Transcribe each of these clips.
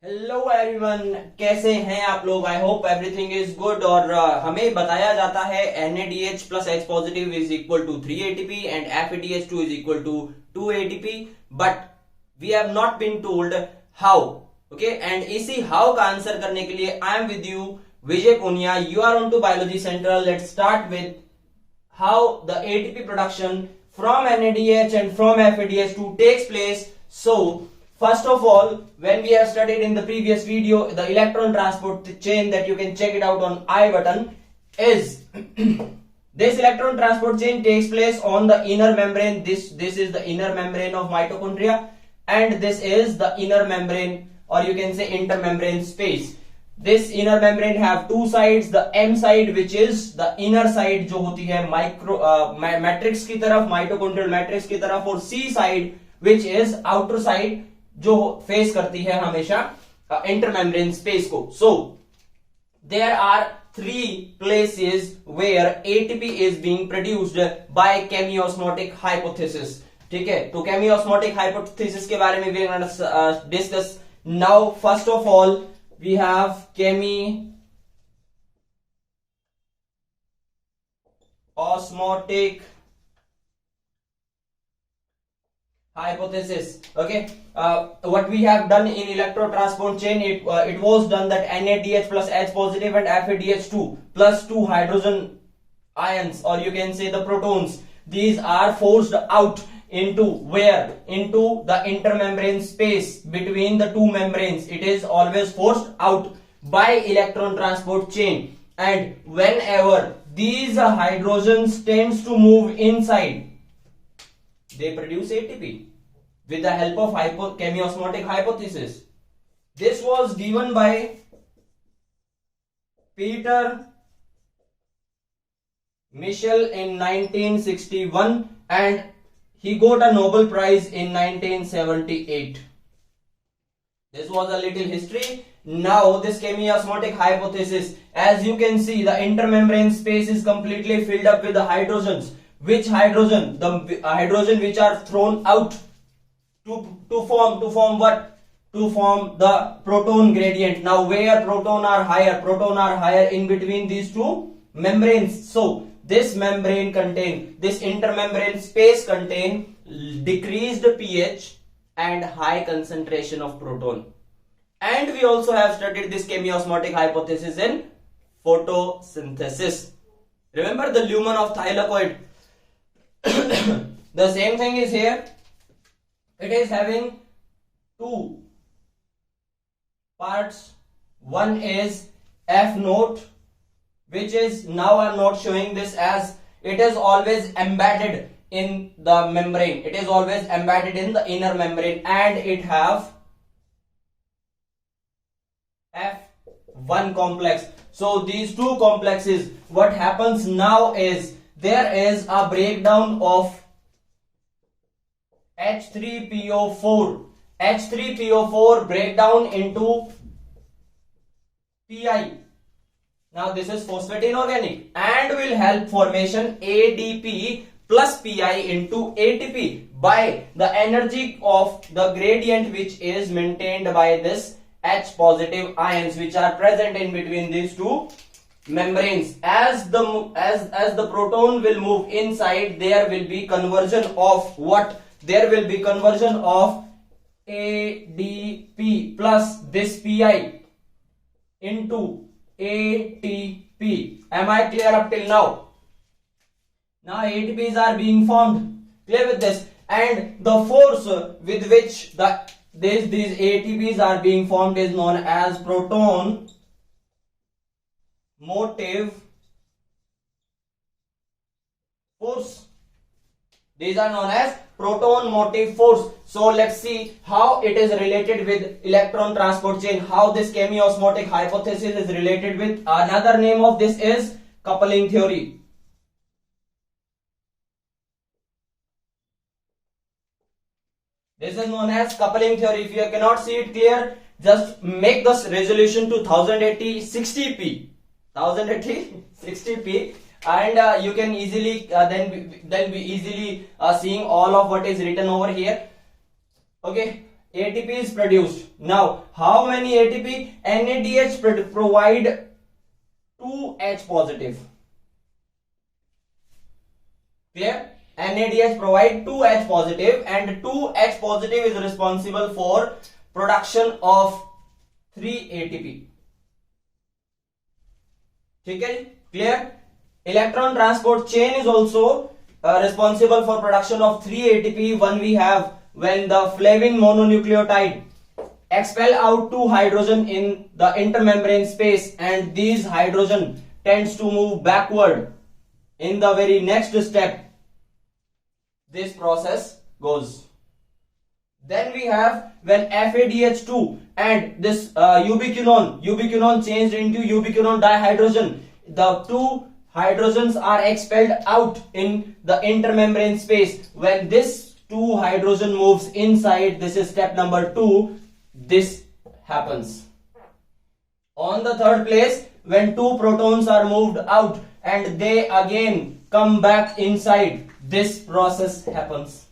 Hello everyone, कैसे हैं आप लोग। I hope everything is good. और हमें बताया जाता है NaDH plus H positive is equal to 3 ATP and FeDH2 is equal to 2 ATP, but we have not been told how. Okay, and इसी हाउ का आंसर करने के लिए I am with you Vijay Punia. You are on to biology central. Let's start with how the ATP production from NADH and from FADH2 takes place. So, first of all, when we have studied in the previous video, the electron transport chain that you can check it out on I button is this electron transport chain takes place on the inner membrane. This is the inner membrane of mitochondria, and this is the inner membrane, or you can say intermembrane space. This inner membrane have two sides. The M side, which is the inner side, जो होती है matrix की तरफ, mitochondrial matrix की तरफ, और C side, which is outer side, जो face करती है हमेशा इंटरमेम्ब्रेन स्पेस को. So there are three places where ATP is being produced by chemiosmotic hypothesis. ठीक है, तो chemiosmotic hypothesis के बारे में we are going to discuss now. First of all, we have chemiosmotic hypothesis. Okay, what we have done in electrotransport chain, it was done that NADH plus H positive and FADH2 plus 2 hydrogen ions, or you can say the protons, these are forced out into where? Into the intermembrane space between the two membranes. It is always forced out by electron transport chain, and whenever these hydrogens tends to move inside, they produce ATP with the help of chemiosmotic hypothesis. This was given by Peter Michel in 1961, and he got a Nobel Prize in 1978. This was a little history. Now this chemiosmotic hypothesis, as you can see, the intermembrane space is completely filled up with the hydrogens. Which hydrogen? The hydrogen which are thrown out to form what? To form the proton gradient. Now where proton are higher? Proton are higher in between these two membranes. So this membrane contain, this intermembrane space contain decreased pH and high concentration of proton. And we also have studied this chemiosmotic hypothesis in photosynthesis. Remember the lumen of thylakoid? The same thing is here. It is having two parts. One is F node, which is, now I am not showing this, as it is always embedded in the membrane. It is always embedded in the inner membrane, and it have F1 complex. So these two complexes, what happens now is there is a breakdown of H3PO4. H3PO4 breakdown into Pi. Now this is phosphate inorganic and will help formation ADP plus Pi into ATP by the energy of the gradient, which is maintained by this H positive ions which are present in between these two membranes. As the proton will move inside, there will be conversion of what? There will be conversion of ADP plus this Pi into ATP. Am I clear up till now? Now ATPs are being formed. Clear with this? And the force with which these ATPs are being formed is known as proton motive force. These are known as proton motive force. So let's see how it is related with electron transport chain, how this chemiosmotic hypothesis is related with. Another name of this is coupling theory. This is known as coupling theory. If you cannot see it clear, just make this resolution to 1080 60p. 1080 60p, and you can easily then be easily seeing all of what is written over here. Okay, ATP is produced. Now, how many ATP? NADH provide 2H positive. Clear? NADH provide 2H positive, and 2H positive is responsible for production of 3 ATP. ठीक है, clear? Electron transport chain is also responsible for production of 3 ATP. One we have when the flavin mononucleotide expel out 2 hydrogen in the intermembrane space, and these hydrogen tends to move backward in the very next step. This process goes. Then we have when FADH2 and this ubiquinone changed into ubiquinone dihydrogen, the 2 hydrogens are expelled out in the intermembrane space. When this 2 hydrogen moves inside, this is step number 2, this happens. On the third place, when 2 protons are moved out and they again come back inside, this process happens.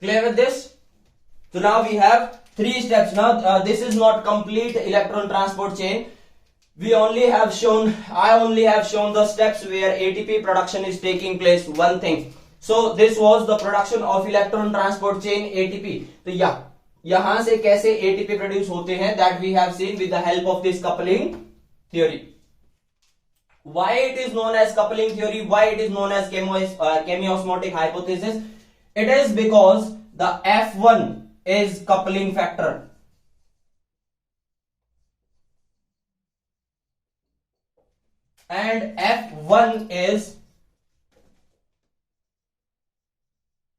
Clear with this? So now we have 3 steps. Now this is not complete electron transport chain. I only have shown the steps where ATP production is taking place. One thing. So this was the production of electron transport chain ATP. तो यहाँ से कैसे ATP produce होते हैं, that we have seen with the help of this coupling theory. Why it is known as coupling theory? Why it is known as chemiosmotic hypothesis? It is because the F1 is coupling factor. And F1 is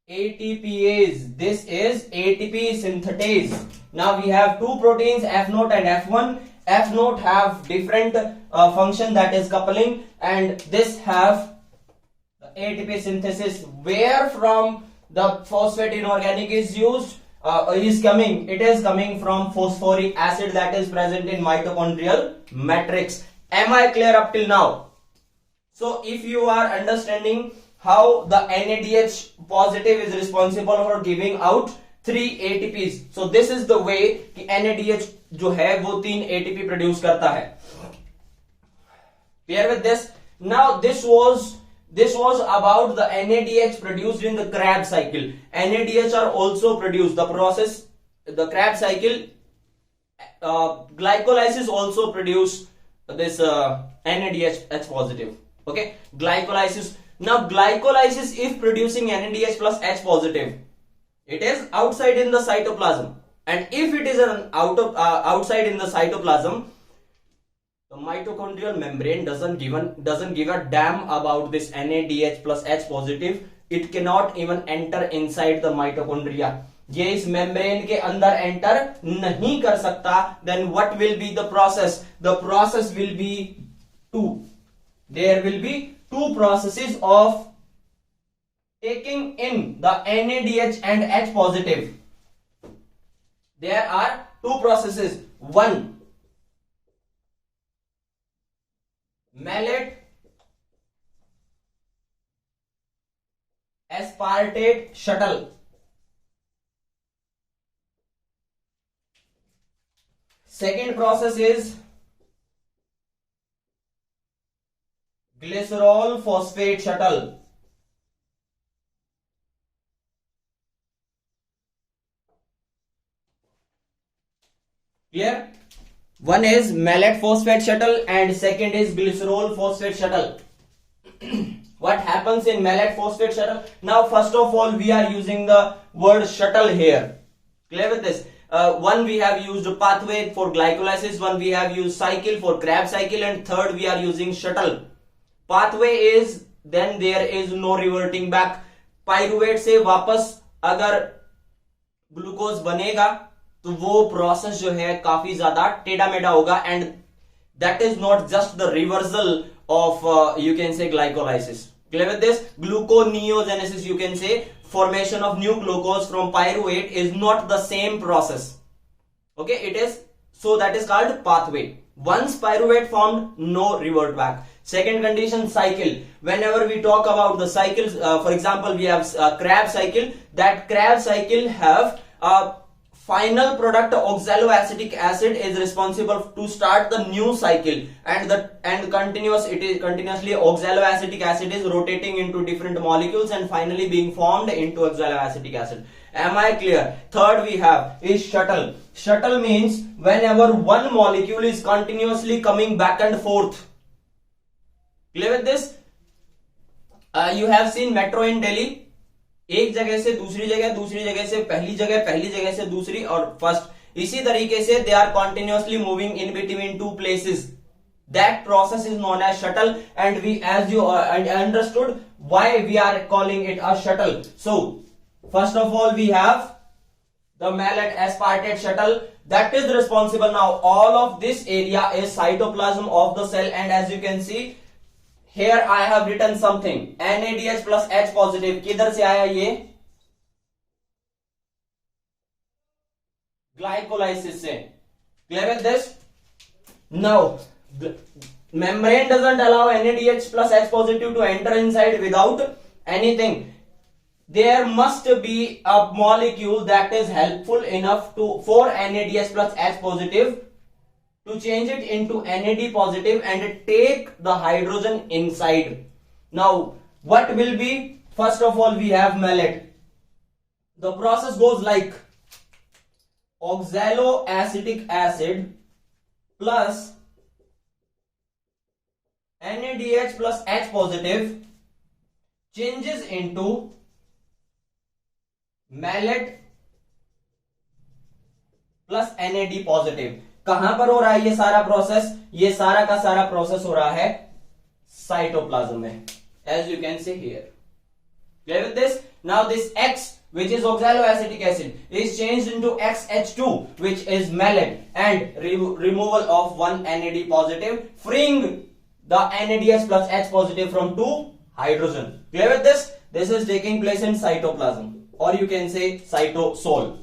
ATPase. This is ATP synthetase. Now we have 2 proteins, F0 and F1. F0 have different function, that is coupling, and this have the ATP synthesis. Where from the phosphate inorganic is used? It is coming from phosphoric acid that is present in mitochondrial matrix. Am I clear up till now? So if you are understanding how the NADH positive is responsible for giving out 3 ATPs, so this is the way कि NADH जो है वो 3 ATP produce करता है. Clear with this? Now this was about the NADH produced in the Krebs cycle. NADH are also produced. The Krebs cycle, glycolysis also produce this NADH positive. Okay, glycolysis. Now glycolysis, if producing NADH plus H positive, it is outside in the cytoplasm, and if it is outside in the cytoplasm, the mitochondrial membrane doesn't give a damn about this NADH plus H positive. It cannot even enter inside the mitochondria. ये इस membrane के अंदर enter नहीं कर सकता. Then what will be the process? The process will be 2. There will be 2 processes of taking in the NADH and H positive. There are 2 processes. One, malate aspartate shuttle. Second process is glycerol phosphate shuttle. Clear? One is malate phosphate shuttle and second is glycerol phosphate shuttle. What happens in malate phosphate shuttle? Now first of all we are using the word shuttle here. Clear with this? One we have used pathway for glycolysis, one we have used cycle for Krebs cycle, and third we are using shuttle. Pathway is then there is no reverting back. Pyruvate से वापस अगर glucose बनेगा तो वो process जो है काफी ज्यादा टेढ़ा मेढ़ा होगा, and that is not just the reversal of you can say glycolysis. Clear with this? Gluconeogenesis, you can say, formation of new glucose from pyruvate is not the same process. Okay, it is, so that is called pathway. Once pyruvate formed, no revert back. Second condition, cycle. Whenever we talk about the cycles, for example, we have Krebs cycle. That Krebs cycle have final product oxaloacetic acid is responsible to start the new cycle, and continuously oxaloacetic acid is rotating into different molecules and finally being formed into oxaloacetic acid. Am I clear? Third we have is shuttle. Shuttle means whenever one molecule is continuously coming back and forth. Clear with this? You have seen metro in Delhi. एक जगह से दूसरी जगह से पहली जगह से दूसरी और फर्स्ट, इसी तरीके से they are continuously moving in between two places. That process is known as shuttle, and we, as you understood, why we are calling it a shuttle. So first of all we have the malate aspartate shuttle that is responsible. Now all of this area is cytoplasm of the cell, and as you can see here I have written something, NADH plus H positive. किधर से आया ये? Glycolysis से. Clear with this? Now the membrane doesn't allow NADH plus H positive to enter inside without anything. There must be a molecule that is helpful enough for NADH plus H positive to change it into NAD positive and take the hydrogen inside. Now what will be? First of all we have malate. The process goes like oxaloacetic acid plus NADH plus H positive changes into malate plus NAD positive. कहां पर हो रहा है ये सारा process? ये सारा का सारा प्रोसेस हो रहा है साइटोप्लाज्म में, as you can see here. Clear with this? Now this X, which is oxaloacetic acid, is changed into XH2, which is malate, and removal of one NAD positive, freeing the NADH plus H positive from two hydrogen. Clear with this? This is taking place in cytoplasm, or you can say cytosol.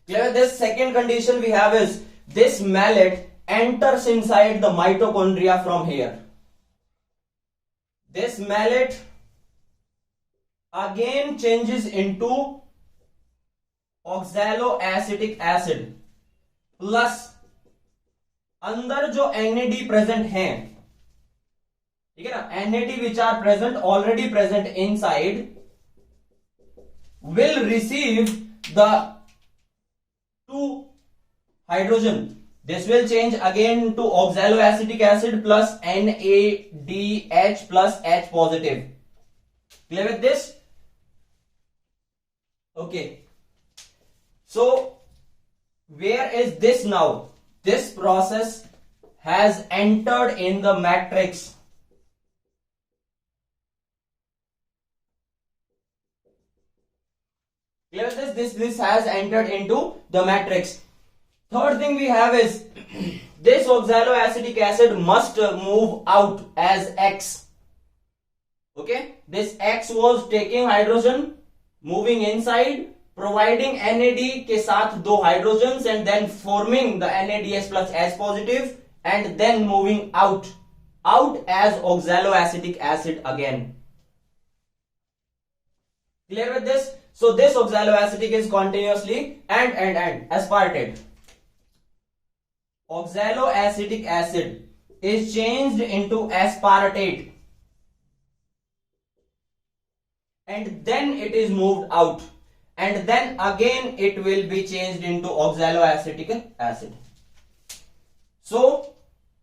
Clear with this? Second condition we have is this malate enters inside the mitochondria from here. This malate again changes into oxaloacetic acid plus अंदर जो NAD present हैं, ठीक है ना, NAD which are present already present inside will receive the two hydrogen. This will change again to oxaloacetic acid plus NADH plus H positive. Clear with this? Okay. So where is this now? This process has entered in the matrix. Clear with this? This has entered into the matrix. Third thing we have is this oxaloacetic acid must move out as X. Okay, this X was taking hydrogen, moving inside, providing NAD के साथ दो hydrogens and then forming the NADH plus H positive and then moving out as oxaloacetic acid again. Clear with this? So this oxaloacetic is continuously and aspartate. Oxaloacetic acid is changed into aspartate and then it is moved out, and then again it will be changed into oxaloacetic acid. So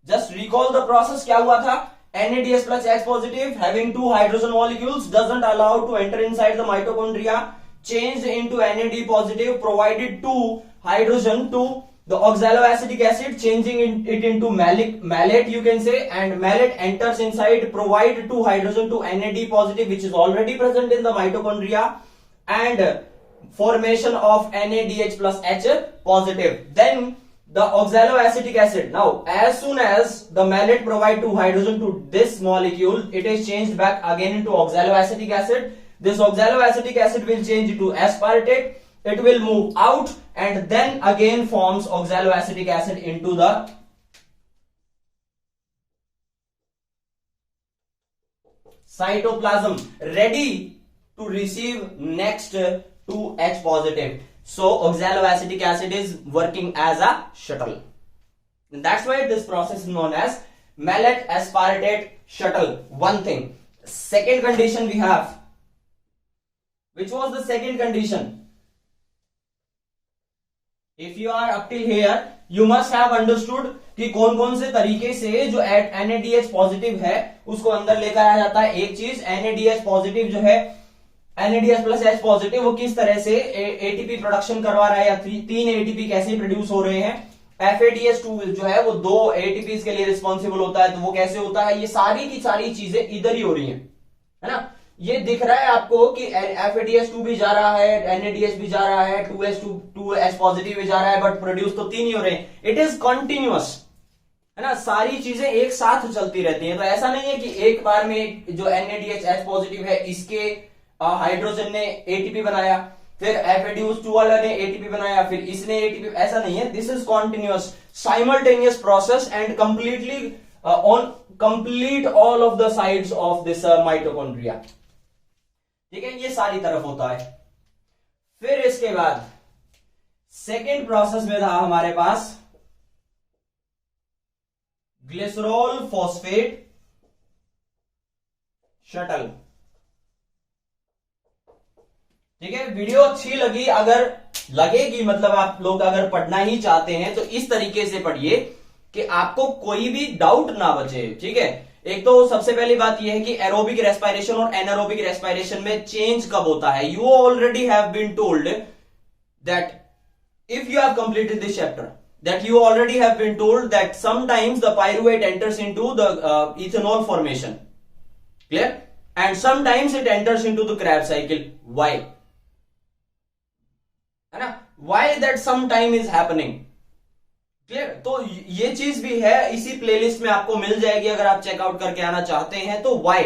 just recall the process. क्या हुआ था? NADH plus H positive having two hydrogen molecules doesn't allow to enter inside the mitochondria, changed into NAD positive, provided two hydrogen to the oxaloacetic acid, changing it into malate you can say, and malate enters inside, provide two hydrogen to NAD positive which is already present in the mitochondria, and formation of NADH plus H positive. Then the oxaloacetic acid, now as soon as the malate provide two hydrogen to this molecule, it is changed back again into oxaloacetic acid. This oxaloacetic acid will change to aspartate, it will move out and then again forms oxaloacetic acid into the cytoplasm ready to receive next to H positive. So oxaloacetic acid is working as a shuttle. And that's why this process is known as malate aspartate shuttle. One thing. Second condition we have. Which was the second condition? If you are up till here, you must have understood कि कौन कौन से तरीके से जो NADH positive है उसको अंदर लेकर आया जाता है. एक चीज NADH पॉजिटिव जो है NADH प्लस H पॉजिटिव वो किस तरह से एटीपी प्रोडक्शन करवा रहा है या तीन एटीपी कैसे प्रोड्यूस हो रहे हैं. FADH2 जो है वो दो एटीपी के लिए रिस्पॉन्सिबल होता है, तो वो कैसे होता है. ये सारी की सारी चीजें इधर ही हो रही है ना. ये दिख रहा है आपको कि FADH2 भी जा रहा है, NADH भी जा रहा है, 2H पॉजिटिव भी जा रहा है, बट प्रोड्यूस तो तीन ही हो रहे हैं. इट इज कॉन्टिन्यूअस है ना. सारी चीजें एक साथ चलती रहती हैं. तो ऐसा नहीं है कि एक बार में जो NADH H पॉजिटिव है इसके हाइड्रोजन ने एटीपी बनाया, फिर FADH2 वाला ने एटीपी बनाया, फिर इसने एटीपी. ऐसा नहीं है. This is continuous simultaneous process and completely on complete all of the sides of this mitochondria. ठीक है, ये सारी तरफ होता है. फिर इसके बाद सेकेंड प्रोसेस में था हमारे पास ग्लिसरॉल फॉस्फेट शटल. ठीक है, वीडियो अच्छी लगी, अगर लगेगी मतलब आप लोग अगर पढ़ना ही चाहते हैं तो इस तरीके से पढ़िए कि आपको कोई भी डाउट ना बचे. ठीक है, एक तो सबसे पहली बात यह है कि एरोबिक रेस्पिरेशन और एनारोबिक रेस्पिरेशन में चेंज कब होता है. You already have been told that if you have completed this chapter, that you already have been told that sometimes the pyruvate enters into the ethanol formation, clear, and sometimes it enters into the Krebs cycle. Why? है ना, why that sometime is happening, clear. तो ये चीज भी है, इसी playlist में आपको मिल जाएगी अगर आप चेकआउट करके आना चाहते हैं. तो why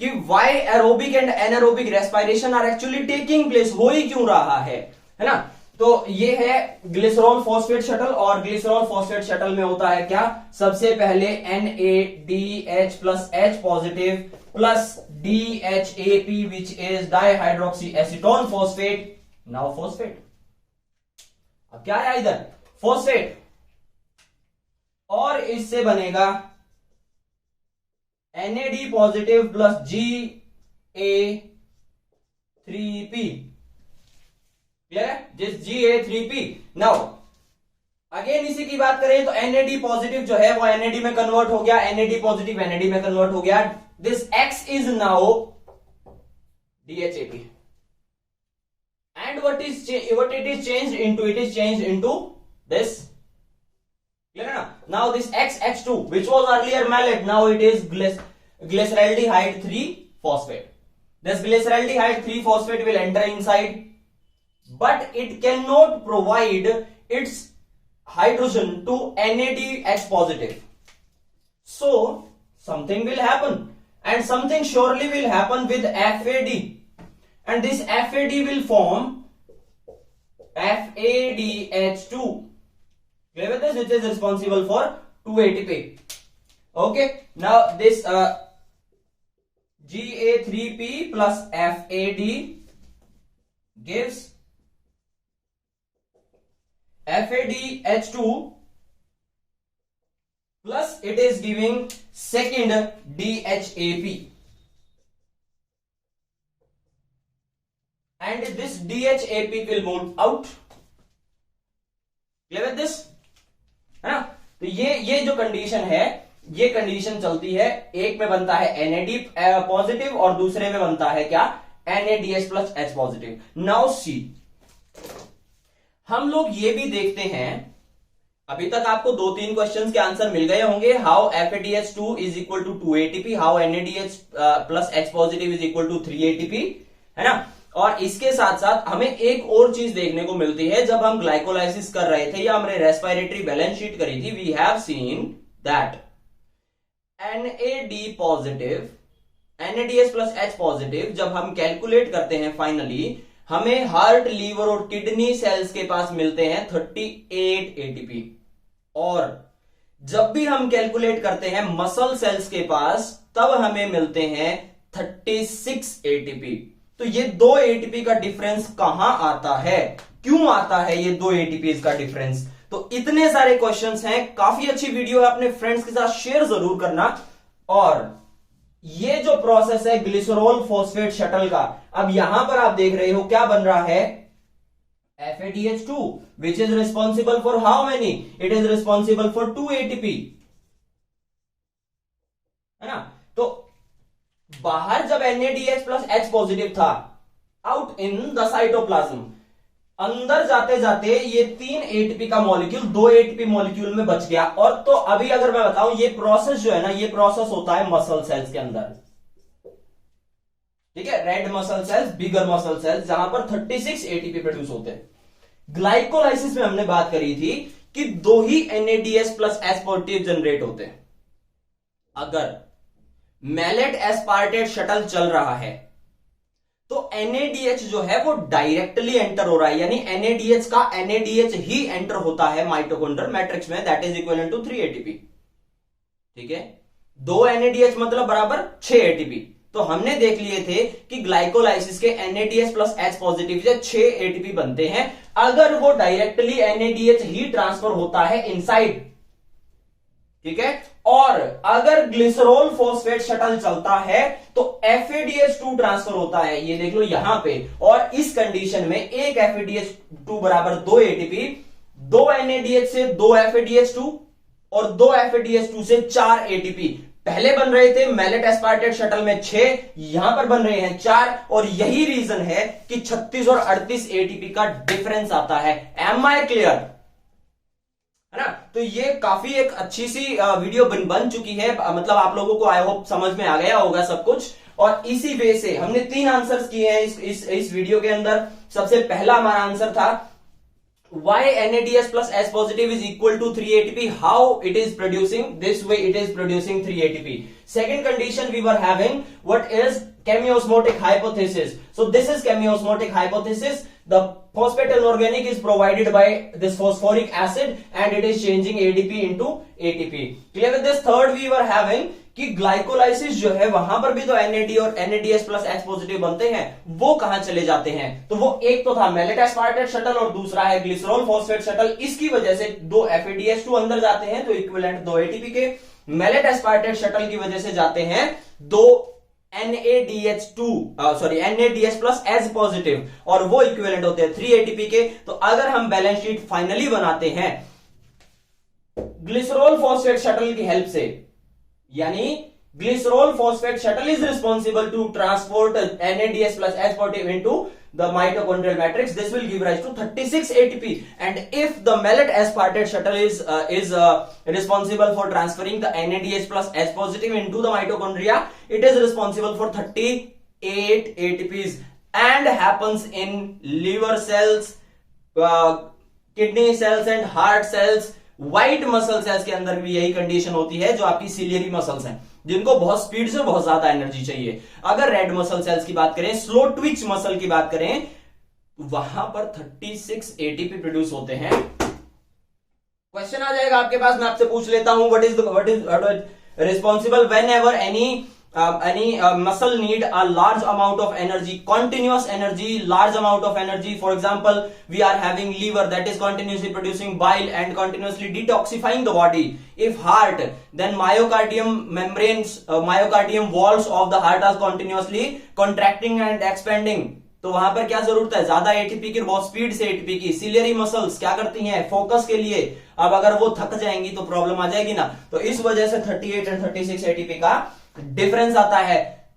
कि why aerobic and anaerobic respiration are actually taking place, हो ही क्यों रहा है ना. तो ये है ग्लिसरॉल फॉस्फेट शटल, और ग्लिसरॉल फॉस्फेट शटल में होता है क्या. सबसे पहले NADH plus H positive plus DHAP which is dihydroxy acetone phosphate. Now phosphate, अब क्या है इधर फॉस्फेट, और इससे बनेगा NAD पॉजिटिव प्लस GA3P. जिस GA3P. नाउ अगेन इसी की बात करें तो NAD पॉजिटिव जो है वो NAD में कन्वर्ट हो गया, NAD पॉजिटिव NAD में कन्वर्ट हो गया. This X is now DHAP and what it is changed into, it is changed into this. Clear ना. Now this XH2 which was earlier malate, now it is glyceraldehyde 3 phosphate. This glyceraldehyde 3 phosphate will enter inside, but it cannot provide its hydrogen to NADH positive. So something will happen, and something surely will happen with FAD, and this FAD will form FADH2. Clear with this, which is responsible for 2-ATP. Okay, now this GA3P plus FAD gives FADH2 plus it is giving second DHAP, and this DHAP will move out. Clear with this है ना. तो ये जो condition है, ये condition चलती है. एक में बनता है NAD पॉजिटिव और दूसरे में बनता है क्या NADH plus H positive. Now see, हम लोग ये भी देखते हैं, अभी तक आपको 2-3 क्वेश्चंस के आंसर मिल गए होंगे. How FADH2 is equal to 2-ATP, how NADH plus H positive is equal to 3-ATP, है ना. और इसके साथ साथ हमें एक और चीज देखने को मिलती है. जब हम ग्लाइकोलाइसिस कर रहे थे या हमने रेस्पिरेटरी बैलेंस शीट करी थी, we have seen that NAD positive NADH plus H positive जब हम कैलकुलेट करते हैं फाइनली, हमें हार्ट, लीवर और किडनी सेल्स के पास मिलते हैं 38 ATP. और जब भी हम कैलकुलेट करते हैं मसल सेल्स के पास, तब हमें मिलते हैं 36 एटीपी। तो ये दो एटीपी का डिफरेंस कहां आता है, क्यों आता है ये दो एटीपी का डिफरेंस? तो इतने सारे क्वेश्चंस हैं, काफी अच्छी वीडियो है, अपने फ्रेंड्स के साथ शेयर जरूर करना। और ये जो प्रोसेस है ग्लिसरॉल फॉस्फेट शटल का, अब यहां पर आप देख रहे हो क्या बन रहा है, FADH2 which is responsible for how many? It is responsible for 2 ATP, है ना। तो बाहर जब NADH प्लस H पॉजिटिव था, आउट इन द साइटोप्लाज्म, अंदर जाते जाते ये 3 एटीपी का मॉलिक्यूल 2 एटीपी मॉलिक्यूल में बच गया। और तो अभी अगर मैं बताऊं, ये प्रोसेस जो है ना, ये प्रोसेस होता है मसल सेल्स के अंदर, ठीक है, रेड मसल सेल्स, बिगर मसल सेल्स, जहां पर 36 एटीपी प्रोड्यूस होते हैं। ग्लाइकोलाइसिस में हमने बात करी थी कि 2 ही NADH plus H positive generate होते हैं। अगर मैलेट एस्पार्टेट शटल चल रहा है तो NADH जो है वो डायरेक्टली एंटर हो रहा है, यानी NADH का NADH ही एंटर होता है माइटोकॉन्ड्रियल मैट्रिक्स में, that is equivalent to 3 ATP. ठीक है, 2 NADH मतलब बराबर 6 एटीपी। तो हमने देख लिए थे कि ग्लाइकोलाइसिस के NADH प्लस H पॉजिटिव से 6 एटीपी बनते हैं अगर वो डायरेक्टली NADH ही ट्रांसफर होता है इनसाइड, ठीक है। और अगर ग्लिसरॉल फॉस्फेट शटल चलता है तो FADH2 ट्रांसफर होता है, ये देख लो यहां पे। और इस कंडीशन में एक FADH2 बराबर 2 एटीपी, 2 NADH से 2 FADH2 और 2 FADH2 से 4 एटीपी। पहले बन रहे थे मैलेट एस्पार्टेट शटल में 6, यहां पर बन रहे हैं 4, और यही रीजन है कि 36 और 38 एटीपी का डिफरेंस आता है। एम आई क्लियर, है ना। तो ये काफी एक अच्छी सी वीडियो बन चुकी है, मतलब आप लोगों को आई होप समझ में आ गया होगा सब कुछ। और इसी वे से हमने 3 आंसर्स किए हैं इस वीडियो के अंदर। सबसे पहला हमारा आंसर था why NADH plus H positive is equal to 3 ATP, how it is producing, this way it is producing 3 ATP. Second condition we were having, what is chemiosmotic hypothesis? So this is chemiosmotic hypothesis. The phosphate inorganic is provided by this phosphoric acid and it is changing ADP into ATP. Clear with this? Third we were having कि glycolysis जो है वहां पर भी तो NAD और NADH plus H positive बनते हैं, वो कहां चले जाते हैं? तो वो एक तो था मैलेट एस्पार्टेट शटल और दूसरा है ग्लिसरॉल फॉस्फेट शटल। इसकी वजह से 2 FADH2 अंदर जाते हैं तो इक्विवेलेंट 2 एटीपी के, मैलेट एस्पार्टेट शटल की वजह से जाते हैं 2 NADH प्लस H पॉजिटिव और वो इक्विवेलेंट होते हैं 3 एटीपी के। तो अगर हम बैलेंस शीट फाइनली बनाते हैं ग्लिसरॉल फॉस्फेट शटल की हेल्प से, यानी glycerol phosphate shuttle is responsible to transport NADH plus H positive into the mitochondrial matrix. This will give rise to 36 ATP. And if the malate aspartate shuttle is responsible for transferring the NADH plus H positive into the mitochondria, it is responsible for 38 ATPs and happens in liver cells, kidney cells and heart cells. White muscle cells के अंदर भी यही condition होती है, जो आपकी ciliary muscles हैं, जिनको बहुत स्पीड से बहुत ज्यादा एनर्जी चाहिए। अगर रेड मसल सेल्स की बात करें, स्लो ट्विच मसल की बात करें, वहां पर 36 एटीपी प्रोड्यूस होते हैं। क्वेश्चन आ जाएगा आपके पास, मैं आपसे पूछ लेता हूं, what is responsible when ever any muscle need a large amount of energy, continuous energy, large amount of energy. For example, we are having liver that is continuously producing bile and continuously detoxifying the body. If heart, then myocardium membranes, myocardium walls of the heart are continuously contracting and expanding. तो वहां पर क्या जरूरत है? ज्यादा ATP की, बहुत speed से एटीपी की। सिलियरी मसल्स क्या करती हैं? फोकस के लिए। अब अगर वो थक जाएंगी तो प्रॉब्लम आ जाएगी ना। तो इस वजह से 38 एंड 36 एटीपी का डिफरेंस आता है।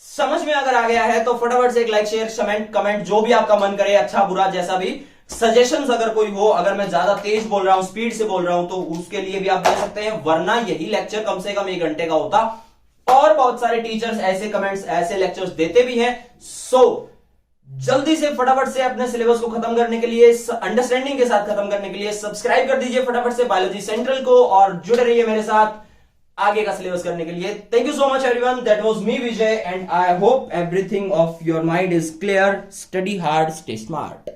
समझ में अगर आ गया है तो फटाफट से एक लाइक शेयर कमेंट जो भी आपका मन करे, अच्छा बुरा जैसा भी। सजेशंस अगर कोई हो, अगर मैं ज्यादा तेज बोल रहा हूं, स्पीड से बोल रहा हूं, तो उसके लिए भी आप दे सकते हैं, वरना यही लेक्चर कम से कम 1 घंटे का होता। और बहुत सारे टीचर्स ऐसे कमेंट्स, ऐसे लेक्चर्स देते भी हैं। सो जल्दी से फटाफट से अपने सिलेबस को खत्म करने के लिए, अंडरस्टैंडिंग के साथ खत्म करने के लिए सब्सक्राइब कर दीजिए फटाफट से बायोलॉजी सेंट्रल को, और जुड़े रहिए मेरे साथ आगे का सिलेबस करने के लिए। Thank you so much everyone, that was me Vijay, and I hope everything of your mind is clear. Study hard, stay smart.